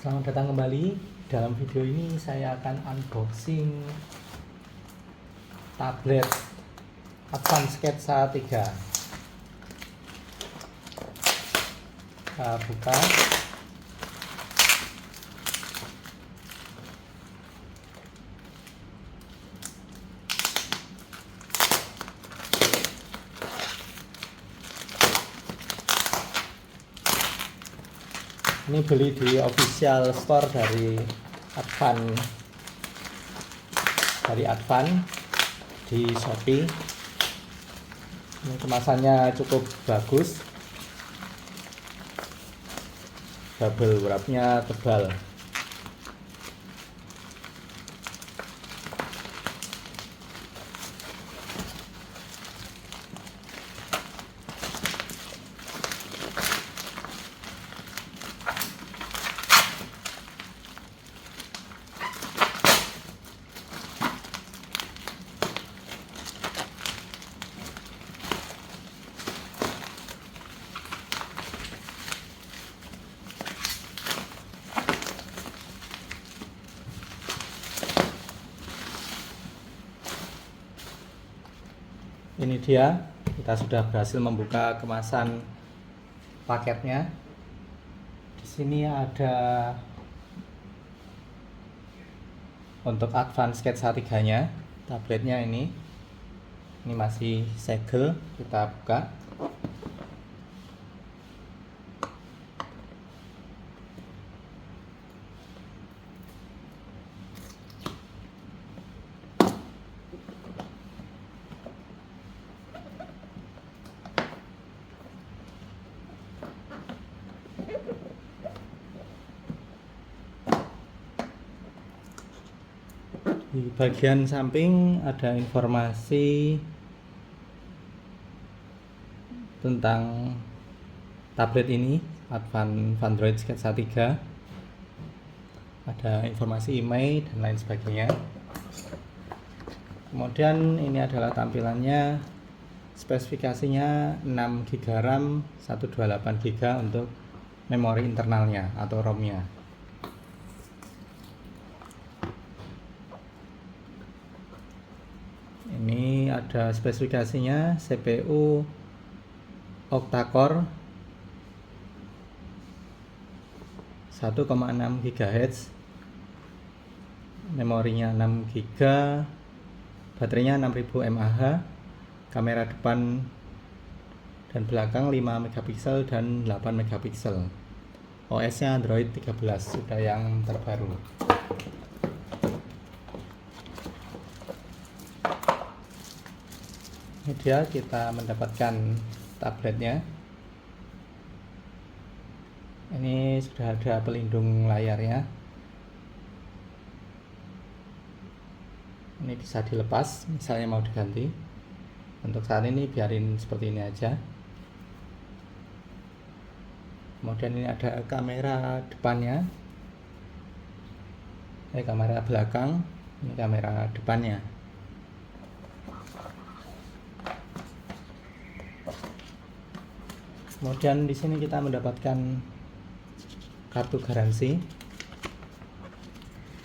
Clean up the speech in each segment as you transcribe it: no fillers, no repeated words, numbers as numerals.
Selamat datang kembali. Dalam video ini saya akan unboxing tablet Advan Sketsa 3. Kita buka. Ini beli di official store dari Advan di Shopee. Ini kemasannya cukup bagus, bubble wrapnya tebal. Ini dia, kita sudah berhasil membuka kemasan paketnya. Di sini ada untuk Advan Sketsa 3-nya, tabletnya ini masih segel. Kita buka. Di bagian samping ada informasi tentang tablet ini, Advan Android Sketsa 3. Ada informasi email dan lain sebagainya. Kemudian ini adalah tampilannya, spesifikasinya 6 GB RAM, 128 GB untuk memori internalnya atau ROM-nya. Ini ada spesifikasinya, CPU octa-core 1,6 GHz, memorinya 6 GB, baterainya 6000 mAh, kamera depan dan belakang 5 megapiksel dan 8 megapiksel. OS-nya Android 13, sudah yang terbaru. Ini dia, kita mendapatkan tabletnya. Ini sudah ada pelindung layarnya. Ini bisa dilepas misalnya mau diganti. Untuk saat ini biarin seperti ini aja. Kemudian ini ada kamera depannya, kamera belakang, ini kamera depannya. Kemudian di sini kita mendapatkan kartu garansi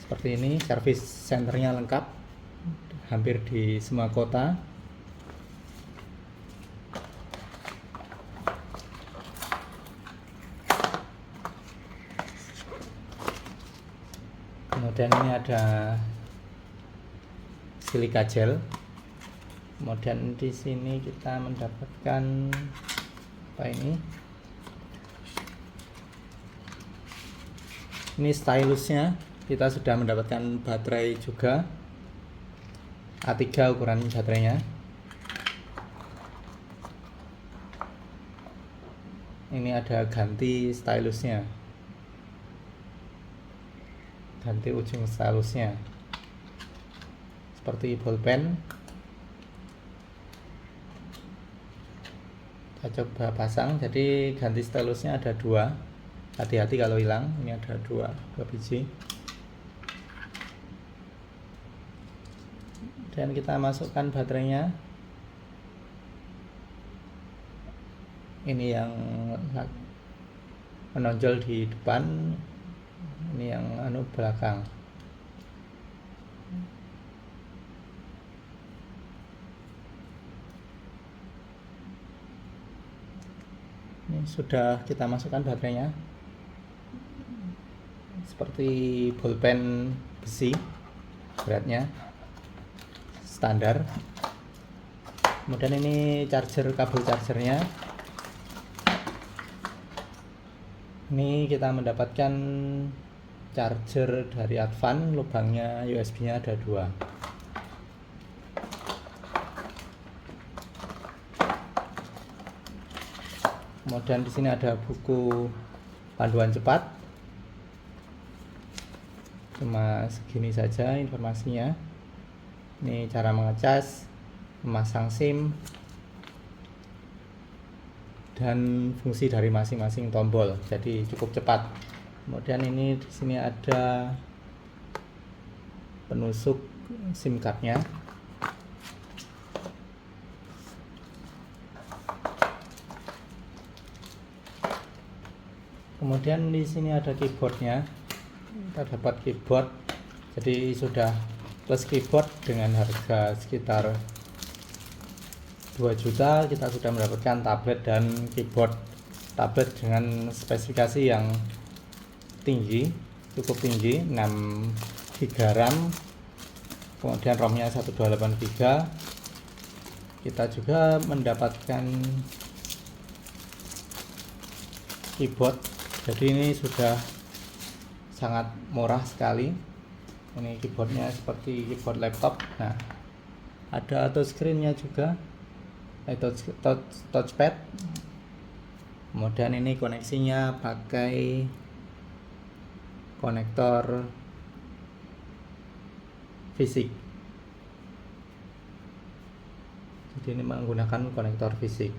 seperti ini. Service centernya lengkap, hampir di semua kota. Kemudian ini ada silika gel. Kemudian di sini kita mendapatkan apa ini stylusnya. Kita sudah mendapatkan baterai juga, A3 ukuran baterainya. Ini ada ganti stylusnya, ganti ujung stylusnya seperti bolpen. Kita coba pasang, jadi ganti stylusnya ada 2. Hati-hati kalau hilang, ini ada 2 biji. Dan kita masukkan baterainya. Ini yang menonjol di depan, Ini yang belakang. Ini sudah kita masukkan baterainya, seperti bolpen besi, beratnya standar. Kemudian ini kabel chargernya. Ini kita mendapatkan charger dari Advan, lubangnya USB-nya ada 2. Kemudian di sini ada buku panduan cepat. Cuma segini saja informasinya. Ini cara mengecas, memasang SIM, dan fungsi dari masing-masing tombol. Jadi cukup cepat. Kemudian ini di sini ada penusuk SIM cardnya. Kemudian di sini ada keyboardnya. Kita dapat keyboard. Jadi sudah plus keyboard dengan harga sekitar 2 juta, kita sudah mendapatkan tablet dan keyboard. Tablet dengan spesifikasi yang tinggi, cukup tinggi, 6 GB RAM, kemudian ROM-nya 128 GB. Kita juga mendapatkan keyboard. Jadi ini sudah sangat murah sekali. Ini keyboardnya seperti keyboard laptop. Nah, ada touchscreen-nya juga, touchpad. Kemudian ini koneksinya pakai konektor fisik. Jadi ini menggunakan konektor fisik.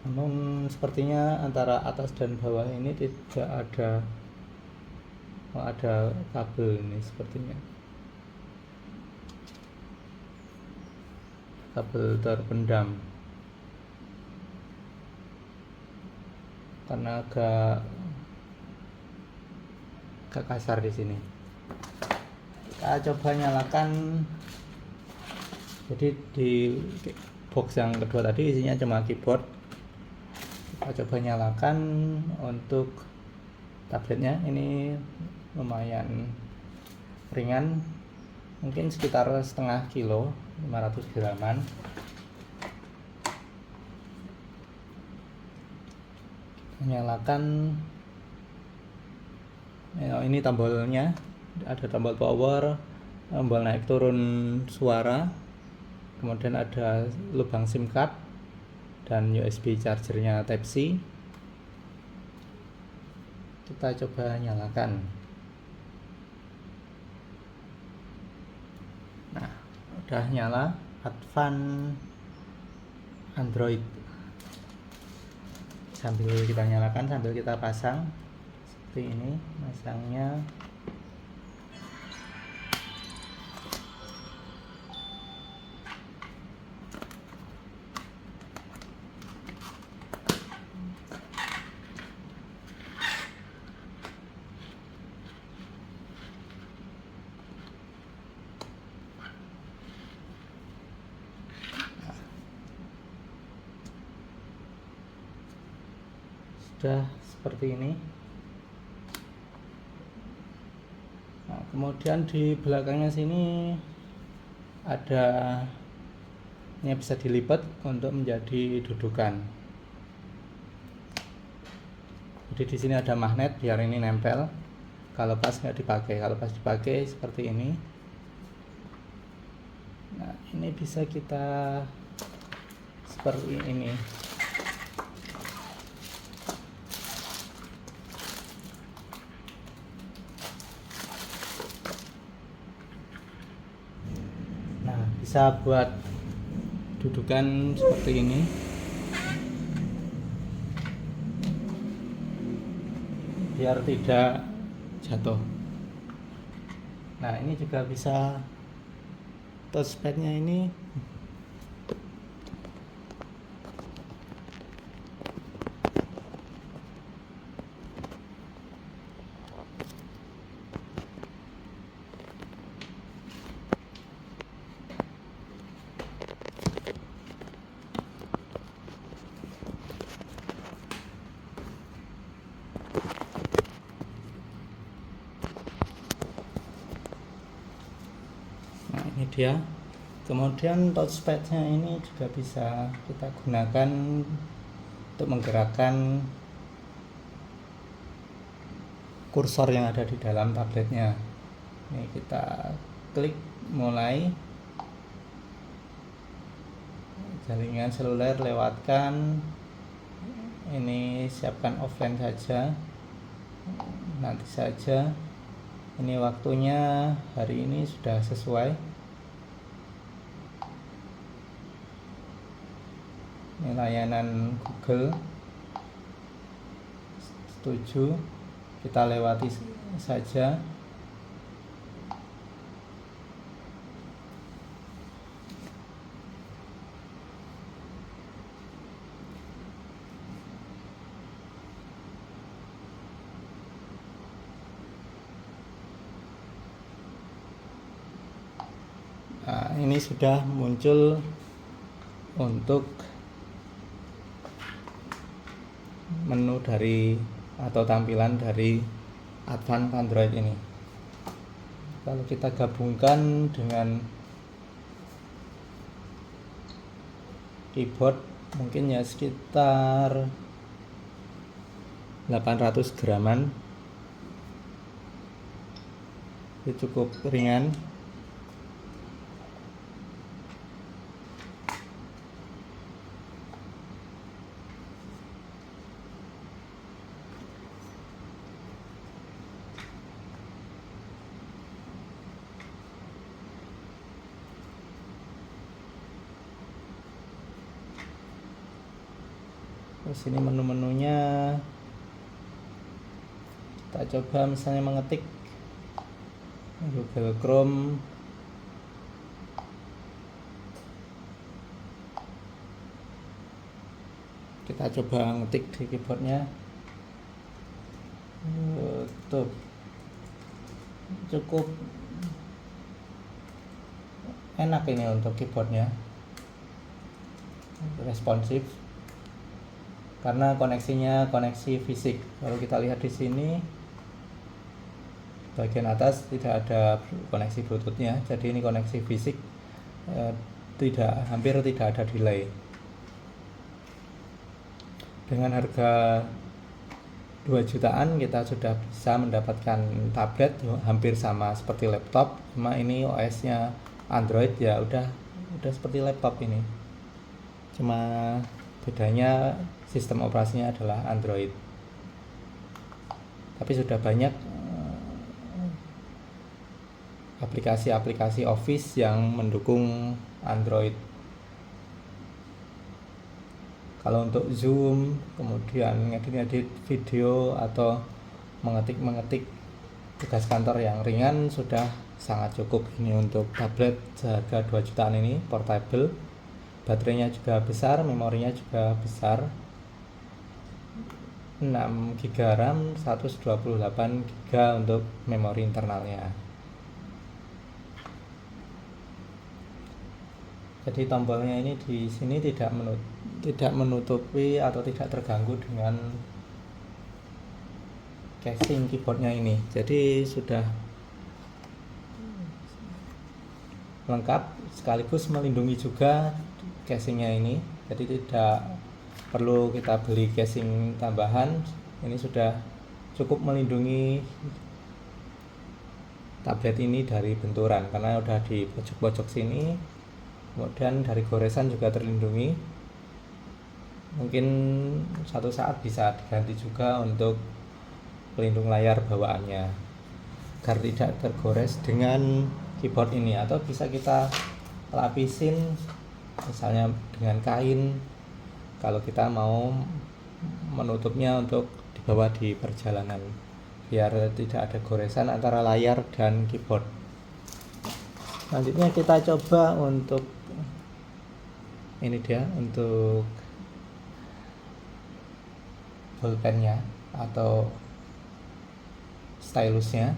Namun sepertinya antara atas dan bawah ini tidak ada kabel ini, sepertinya kabel terpendam karena agak kasar di sini. Kita coba nyalakan. Jadi di box yang kedua tadi isinya cuma keyboard. Kita coba nyalakan untuk tabletnya. Ini lumayan ringan, mungkin sekitar setengah kilo, 500 graman. Nyalakan. Ini tombolnya, ada tombol power, tombol naik turun suara, kemudian ada lubang SIM card dan USB chargernya Type C. Kita coba nyalakan. Nah, udah nyala. Advan Android. Sambil kita nyalakan, sambil kita pasang seperti ini. Masangnya sudah seperti ini. Nah, kemudian di belakangnya sini ada, ini bisa dilipat untuk menjadi dudukan. Jadi di sini ada magnet biar ini nempel. Kalau pas nggak dipakai, kalau pas dipakai seperti ini. Nah, ini bisa kita seperti ini. Bisa buat dudukan seperti ini. Biar tidak jatuh. Nah, ini juga bisa touchpadnya ini ini dia. Kemudian touchpadnya ini juga bisa kita gunakan untuk menggerakkan kursor yang ada di dalam tabletnya. Ini kita klik mulai, jaringan seluler lewatkan, ini siapkan offline saja, nanti saja. Ini waktunya hari ini sudah sesuai. Ini layanan Google, setuju, kita lewati saja. Nah, ini sudah muncul untuk menu dari atau tampilan dari Advanced Android ini. Kalau kita gabungkan dengan keyboard, mungkin ya sekitar 800 graman, itu cukup ringan. Terus ini menu-menunya, kita coba misalnya mengetik Google Chrome, kita coba ngetik di keyboardnya YouTube. Cukup enak ini untuk keyboardnya, responsif karena koneksinya koneksi fisik. Kalau kita lihat di sini bagian atas tidak ada koneksi Bluetooth-nya, jadi ini koneksi fisik, hampir tidak ada delay. Dengan harga 2 jutaan kita sudah bisa mendapatkan tablet hampir sama seperti laptop, cuma ini OS-nya Android, ya udah seperti laptop ini, cuma bedanya sistem operasinya adalah Android. Tapi sudah banyak aplikasi-aplikasi Office yang mendukung Android. Kalau untuk Zoom, kemudian ngedit-ngedit video atau mengetik tugas kantor yang ringan sudah sangat cukup. Ini untuk tablet seharga 2 jutaan ini, portable. Baterainya juga besar, memorinya juga besar, 6 GB RAM, 128 GB untuk memori internalnya. Jadi tombolnya ini di sini tidak menutupi atau tidak terganggu dengan casing keyboardnya ini. Jadi sudah lengkap, sekaligus melindungi juga casingnya ini. Jadi tidak perlu kita beli casing tambahan. Ini sudah cukup melindungi tablet ini dari benturan karena udah di pojok-pojok sini. Kemudian dari goresan juga terlindungi. Mungkin suatu saat bisa diganti juga untuk pelindung layar bawaannya agar tidak tergores dengan keyboard ini, atau bisa kita lapisin misalnya dengan kain kalau kita mau menutupnya untuk dibawa di perjalanan. biar tidak ada goresan antara layar dan keyboard. Selanjutnya kita coba untuk ini dia, untuk bolpennya atau stylusnya.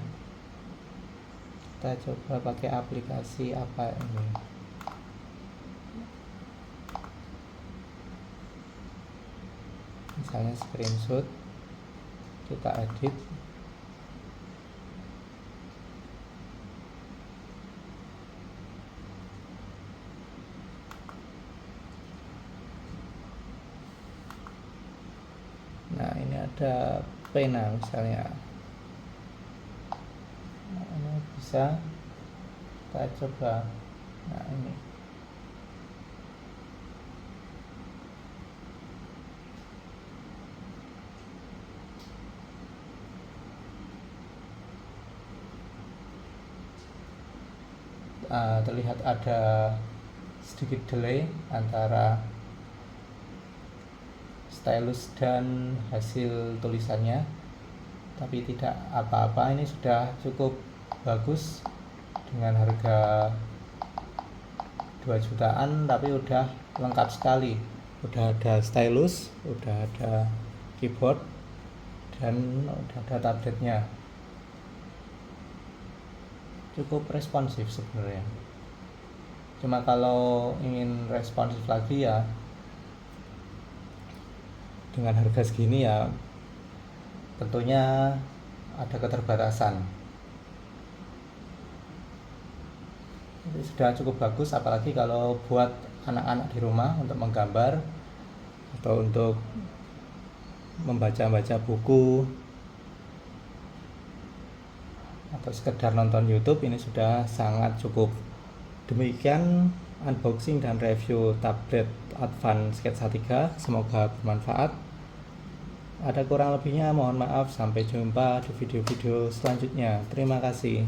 Kita coba pakai aplikasi apa ini, misalnya screenshot, kita edit. Nah, ini ada pena misalnya. Nah, ini bisa kita coba. Nah, ini terlihat ada sedikit delay antara stylus dan hasil tulisannya, tapi tidak apa-apa. Ini sudah cukup bagus dengan harga 2 jutaan, tapi udah lengkap sekali. Udah ada stylus, udah ada keyboard, dan udah ada tabletnya. Cukup responsif sebenarnya. Cuma kalau ingin responsif lagi ya dengan harga segini ya tentunya ada keterbatasan. Ini sudah cukup bagus, apalagi kalau buat anak-anak di rumah untuk menggambar atau untuk membaca-baca buku atau sekedar nonton YouTube. Ini sudah sangat cukup. Demikian unboxing dan review tablet Advan Sketsa 3. Semoga bermanfaat. Ada kurang lebihnya mohon maaf. Sampai jumpa di video-video selanjutnya. Terima kasih.